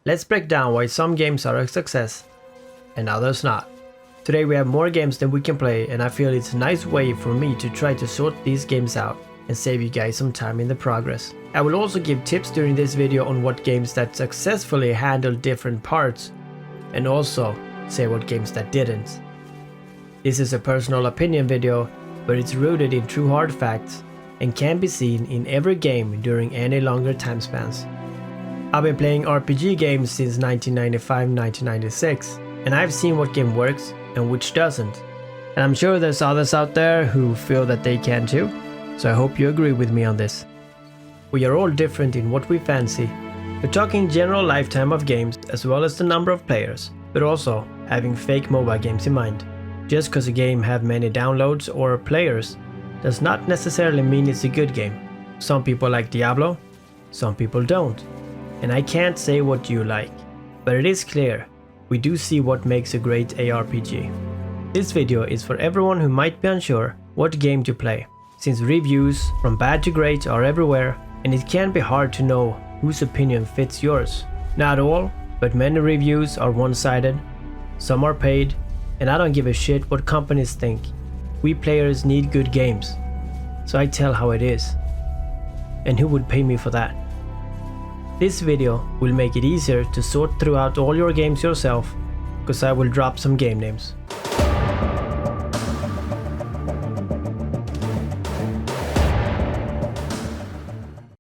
Let's break down why some games are a success and others not. Today we have more games than we can play, and I feel it's a nice way for me to try to sort these games out and save you guys some time in the progress. I will also give tips during this video on what games that successfully handle different parts, and also say what games that didn't. This is a personal opinion video, but it's rooted in true hard facts and can be seen in every game during any longer time spans. I've been playing RPG games since 1995-1996, and I've seen what game works and which doesn't. And I'm sure there's others out there who feel that they can too, so I hope you agree with me on this. We are all different in what we fancy. We're talking general lifetime of games as well as the number of players, but also having fake mobile games in mind. Just because a game have many downloads or players does not necessarily mean it's a good game. Some people like Diablo, some people don't. And I can't say what you like, but it is clear we do see what makes a great ARPG. This video is for everyone who might be unsure what game to play, since reviews from bad to great are everywhere, and it can be hard to know whose opinion fits yours. Not all, but many reviews are one-sided, some are paid, and I don't give a shit what companies think. We players need good games, so I tell how it is. And who would pay me for that? This video will make it easier to sort throughout all your games yourself, because I will drop some game names.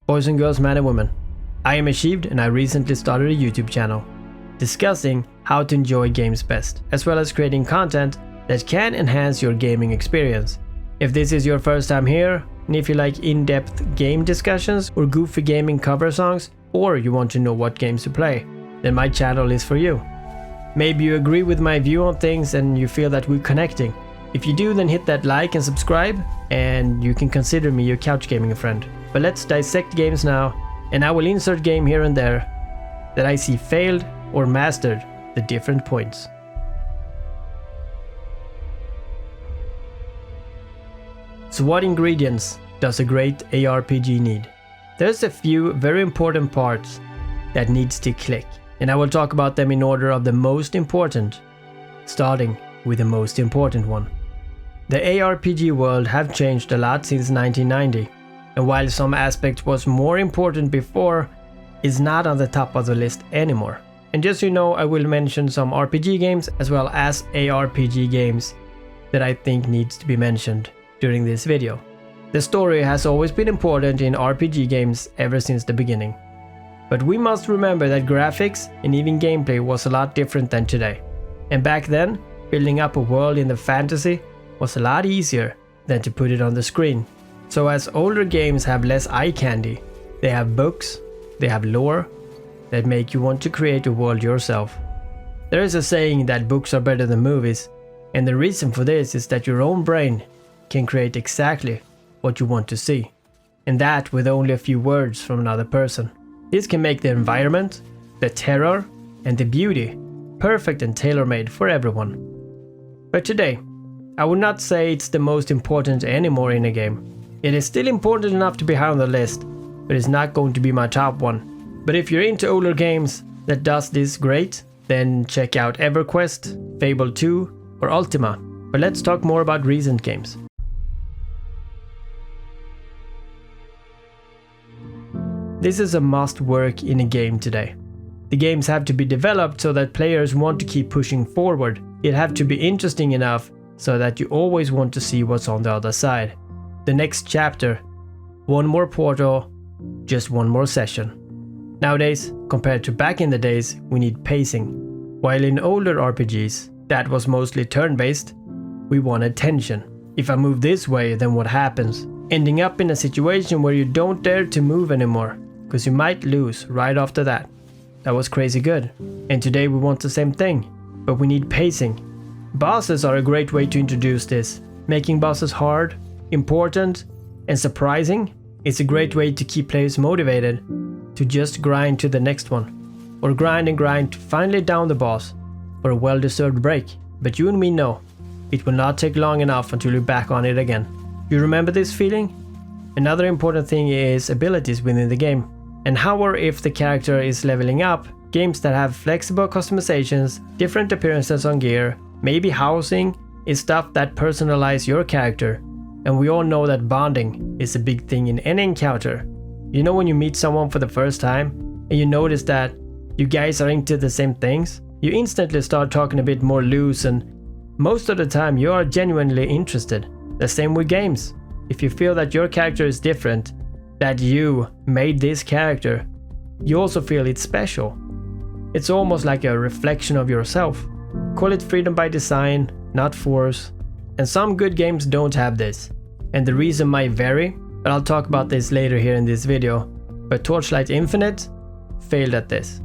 Boys and girls, men and women, I am Sheev and I recently started a YouTube channel discussing how to enjoy games best, as well as creating content that can enhance your gaming experience. If this is your first time here, and if you like in-depth game discussions or goofy gaming cover songs, or you want to know what games to play, then my channel is for you. Maybe you agree with my view on things and you feel that we're connecting. If you do, then hit that like and subscribe, and you can consider me your couch gaming friend. But let's dissect games now, and I will insert game here and there that I see failed or mastered the different points. So what ingredients does a great ARPG need? There's a few very important parts that needs to click, and I will talk about them in order of the most important, starting with the most important one. The ARPG world have changed a lot since 1990, and while some aspect was more important before, is not on the top of the list anymore. And just so you know, I will mention some RPG games as well as ARPG games that I think needs to be mentioned during this video. The story has always been important in RPG games ever since the beginning. But we must remember that graphics and even gameplay was a lot different than today. And back then, building up a world in the fantasy was a lot easier than to put it on the screen. So as older games have less eye candy, they have books, they have lore, that make you want to create a world yourself. There is a saying that books are better than movies, and the reason for this is that your own brain can create exactly what you want to see, and that with only a few words from another person. This can make the environment, the terror, and the beauty perfect and tailor-made for everyone. But today, I would not say it's the most important anymore in a game. It is still important enough to be high on the list, but it's not going to be my top one. But if you're into older games that does this great, then check out EverQuest, Fable 2 or Ultima. But let's talk more about recent games. This is a must work in a game today. The games have to be developed so that players want to keep pushing forward. It have to be interesting enough so that you always want to see what's on the other side. The next chapter, one more portal, just one more session. Nowadays, compared to back in the days, we need pacing. While in older RPGs, that was mostly turn-based, we wanted tension. If I move this way, then what happens? Ending up in a situation where you don't dare to move anymore, because you might lose right after that. That was crazy good. And today we want the same thing, but we need pacing. Bosses are a great way to introduce this. Making bosses hard, important, and surprising is a great way to keep players motivated to just grind to the next one, or grind and grind to finally down the boss for a well-deserved break. But you and me know it will not take long enough until you're back on it again. You remember this feeling? Another important thing is abilities within the game, and how or if the character is leveling up Games that have flexible customizations, different appearances on gear, maybe housing, is stuff that personalize your character. And we all know that bonding is a big thing in any encounter. You know when you meet someone for the first time and you notice that you guys are into the same things, you instantly start talking a bit more loose, and most of the time you are genuinely interested. The same with games. If you feel that your character is different, that you made this character, you also feel it's special. It's almost like a reflection of yourself. Call it freedom by design, not force. And some good games don't have this. And the reason might vary, but I'll talk about this later here in this video. But Torchlight Infinite failed at this.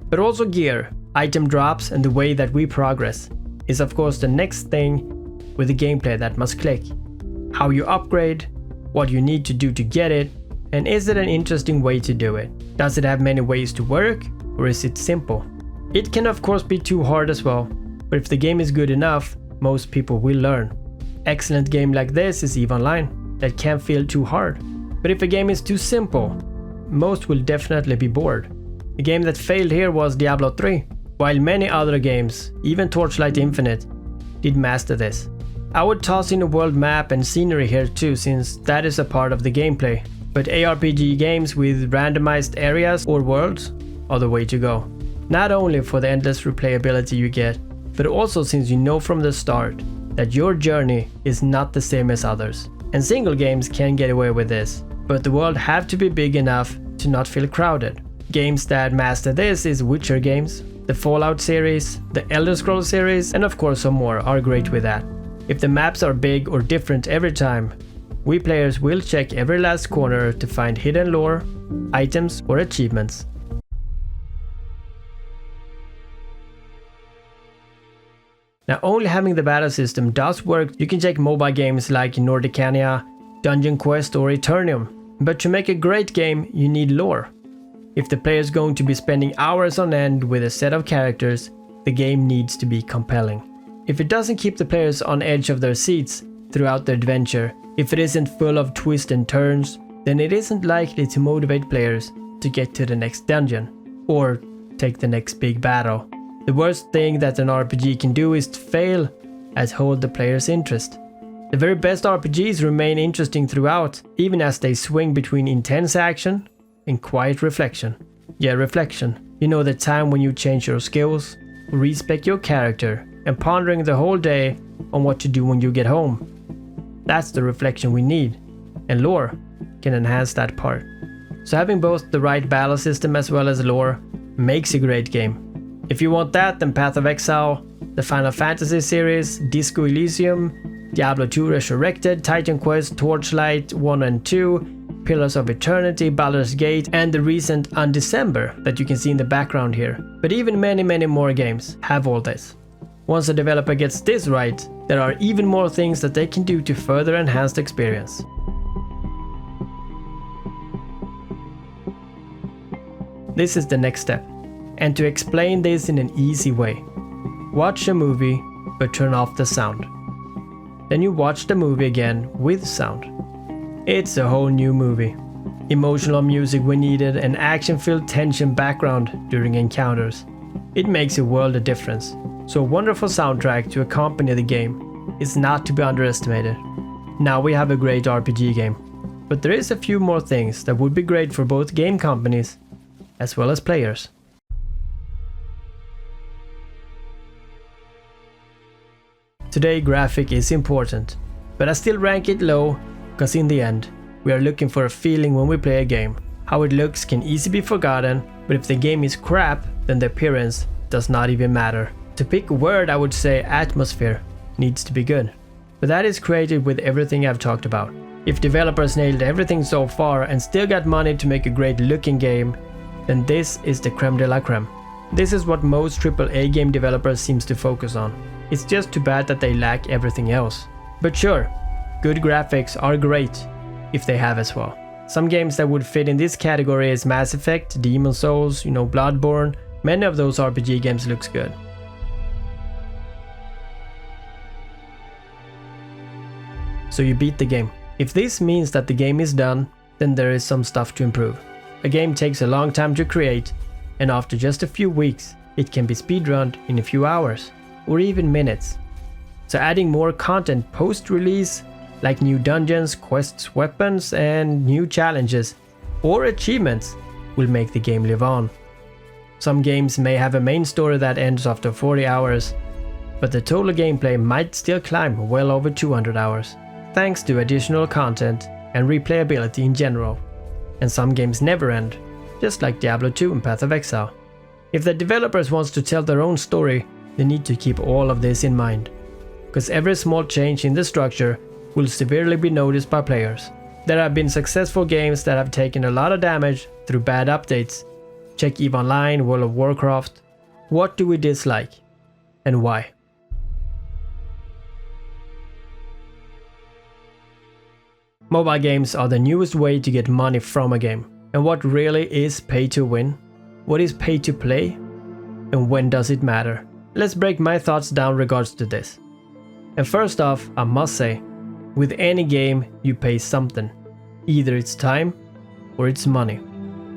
But also gear, item drops, and the way that we progress is of course the next thing with the gameplay that must click. How you upgrade, what you need to do to get it, and is it an interesting way to do it? Does it have many ways to work, or is it simple? It can of course be too hard as well, but if the game is good enough, most people will learn. Excellent game like this is EVE Online, that can't feel too hard. But if a game is too simple, most will definitely be bored. The game that failed here was Diablo 3, while many other games, even Torchlight Infinite, did master this. I would toss in a world map and scenery here too, since that is a part of the gameplay. But ARPG games with randomized areas or worlds are the way to go. Not only for the endless replayability you get, but also since you know from the start that your journey is not the same as others. And single games can get away with this, but the world have to be big enough to not feel crowded. Games that master this is Witcher games, the Fallout series, the Elder Scrolls series, and of course some more are great with that. If the maps are big or different every time, we players will check every last corner to find hidden lore, items or achievements. Now only having the battle system does work. You can check mobile games like Nordicania, Dungeon Quest or Eternium, but to make a great game you need lore. If the player is going to be spending hours on end with a set of characters, the game needs to be compelling. If it doesn't keep the players on edge of their seats throughout their adventure, if it isn't full of twists and turns, then it isn't likely to motivate players to get to the next dungeon or take the next big battle. The worst thing that an RPG can do is to fail at hold the player's interest. The very best RPGs remain interesting throughout, even as they swing between intense action and quiet reflection. Yeah, reflection. You know, the time when you change your skills, respect your character, and pondering the whole day on what to do when you get home. That's the reflection we need, and lore can enhance that part. So having both the right battle system as well as lore makes a great game. If you want that, then Path of Exile, the Final Fantasy series, Disco Elysium, Diablo 2 Resurrected, Titan Quest, Torchlight 1 and 2, Pillars of Eternity, Baldur's Gate, and the recent Undecember that you can see in the background here. But even many more games have all this. Once a developer gets this right, there are even more things that they can do to further enhance the experience. This is the next step. And to explain this in an easy way, watch a movie but turn off the sound. Then you watch the movie again with sound. It's a whole new movie. Emotional music when needed and action-filled tension background during encounters. It makes a world of difference. So a wonderful soundtrack to accompany the game is not to be underestimated. Now we have a great RPG game. But there is a few more things that would be great for both game companies as well as players. Today graphic is important, but I still rank it low because in the end we are looking for a feeling when we play a game. How it looks can easily be forgotten, but if the game is crap, then the appearance does not even matter. To pick a word, I would say atmosphere needs to be good. But that is created with everything I've talked about. If developers nailed everything so far and still got money to make a great looking game, then this is the creme de la creme. This is what most AAA game developers seems to focus on. It's just too bad that they lack everything else. But sure, good graphics are great if they have as well. Some games that would fit in this category is Mass Effect, Demon's Souls, Bloodborne. Many of those RPG games looks good. So you beat the game. If this means that the game is done, then there is some stuff to improve. A game takes a long time to create, and after just a few weeks, it can be speedrunned in a few hours, or even minutes. So adding more content post-release, like new dungeons, quests, weapons, and new challenges or achievements, will make the game live on. Some games may have a main story that ends after 40 hours, but the total gameplay might still climb well over 200 hours, thanks to additional content and replayability in general. And some games never end, just like Diablo 2 and Path of Exile. If the developers want to tell their own story, they need to keep all of this in mind, because every small change in the structure will severely be noticed by players. There have been successful games that have taken a lot of damage through bad updates. Check EVE Online, World of Warcraft. What do we dislike, and why? Mobile games are the newest way to get money from a game. And what really is pay to win? What is pay to play? And when does it matter? Let's break my thoughts down regards to this. And first off, I must say, with any game you pay something. Either it's time or it's money.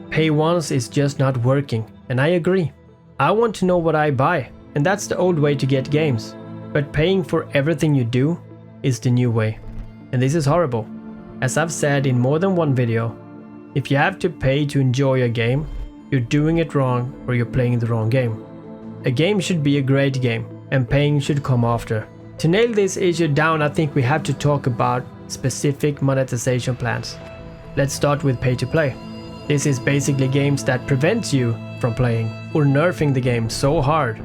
Pay once is just not working, and I agree. I want to know what I buy, and that's the old way to get games. But paying for everything you do is the new way. And this is horrible. As I've said in more than one video, if you have to pay to enjoy a game, you're doing it wrong or you're playing the wrong game. A game should be a great game, and paying should come after. To nail this issue down, I think we have to talk about specific monetization plans. Let's start with pay to play. This is basically games that prevent you from playing or nerfing the game so hard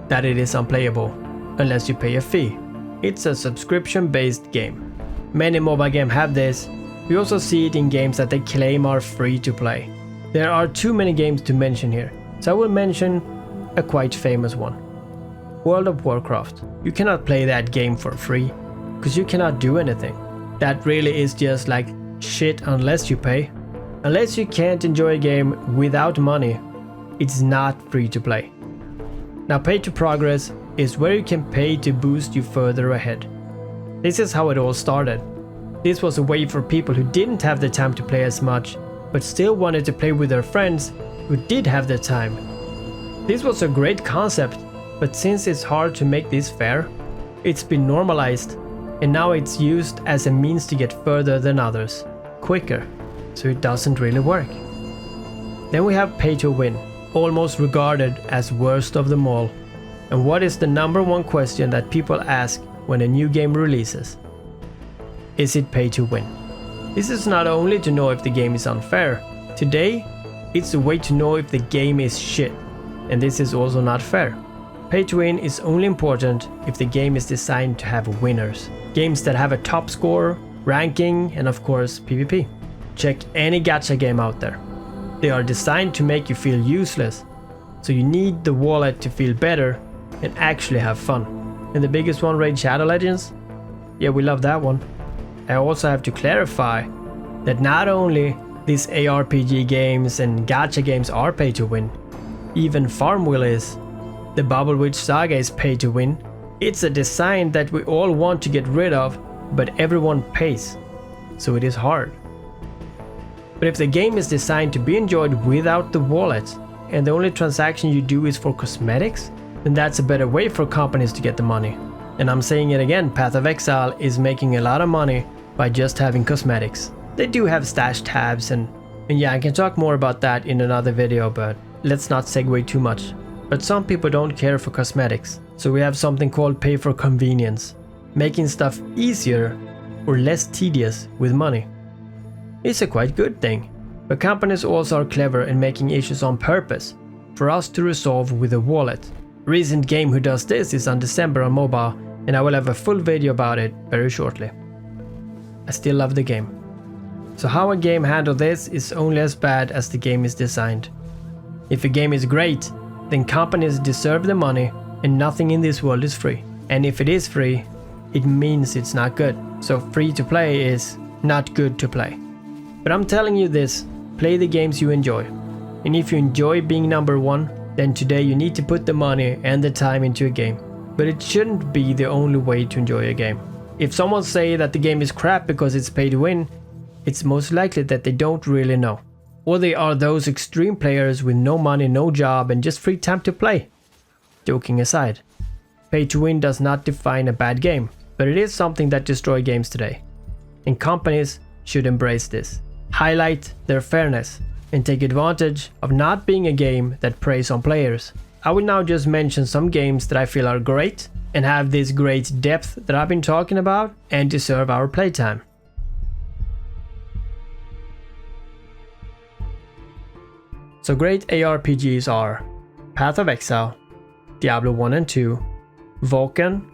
that it is unplayable unless you pay a fee. It's a subscription-based game. Many mobile games have this. We also see it in games that they claim are free to play. There are too many games to mention here, so I will mention a quite famous one. World of Warcraft. You cannot play that game for free, because you cannot do anything. That really is just like shit unless you pay. Unless you can't enjoy a game without money, it's not free to play. Now pay to progress is where you can pay to boost you further ahead. This is how it all started. This was a way for people who didn't have the time to play as much, but still wanted to play with their friends who did have the time. This was a great concept, but since it's hard to make this fair, it's been normalized, and now it's used as a means to get further than others, quicker, so it doesn't really work. Then we have pay to win, almost regarded as worst of them all. And what is the number one question that people ask when a new game releases? Is it pay to win? This is not only to know if the game is unfair. Today, it's a way to know if the game is shit, and this is also not fair. Pay to win is only important if the game is designed to have winners. Games that have a top score, ranking, and of course PvP. Check any gacha game out there. They are designed to make you feel useless, so you need the wallet to feel better and actually have fun. And the biggest one, Raid Shadow Legends? Yeah, we love that one. I also have to clarify that not only these ARPG games and gacha games are pay to win, even Farmville is. The Bubble Witch Saga is pay to win. It's a design that we all want to get rid of, but everyone pays, so it is hard. But if the game is designed to be enjoyed without the wallet, and the only transaction you do is for cosmetics, then that's a better way for companies to get the money. And I'm saying it again, Path of Exile is making a lot of money by just having cosmetics. They do have stash tabs and yeah, I can talk more about that in another video, but let's not segue too much. But some people don't care for cosmetics, so we have something called pay for convenience, making stuff easier or less tedious with money. It's a quite good thing, but companies also are clever in making issues on purpose for us to resolve with a wallet. A recent game who does this is on December on mobile, and I will have a full video about it very shortly. I still love the game. So how a game handles this is only as bad as the game is designed. If a game is great, then companies deserve the money, and nothing in this world is free. And if it is free, it means it's not good. So free to play is not good to play. But I'm telling you this, play the games you enjoy. And if you enjoy being number one, then today you need to put the money and the time into a game. But it shouldn't be the only way to enjoy a game. If someone say that the game is crap because it's pay to win, it's most likely that they don't really know. or they are those extreme players with no money, no job, and just free time to play. Joking aside, pay to win does not define a bad game, but it is something that destroys games today. And companies should embrace this, highlight their fairness, and take advantage of not being a game that preys on players. I will now just mention some games that I feel are great and have this great depth that I've been talking about and deserve our playtime. So great ARPGs are Path of Exile, Diablo 1 and 2, Vulcan,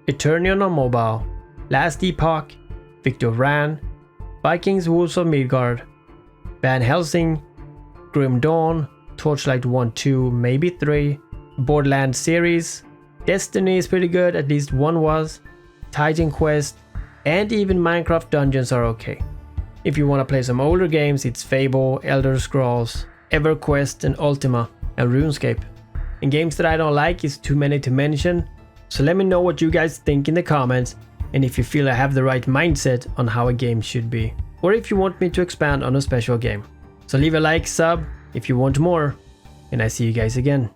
Eternion on mobile, Last Epoch, Victor of Ran, Vikings Wolves of Midgard, Van Helsing, Grim Dawn, Torchlight 1, 2, maybe 3, Borderlands series, Destiny is pretty good, at least one was, Titan Quest, and even Minecraft Dungeons are okay. If you want to play some older games, it's Fable, Elder Scrolls, EverQuest and Ultima, and RuneScape. And games that I don't like is too many to mention, so let me know what you guys think in the comments, and if you feel I have the right mindset on how a game should be, or if you want me to expand on a special game. So leave a like, sub if you want more, and I see you guys again.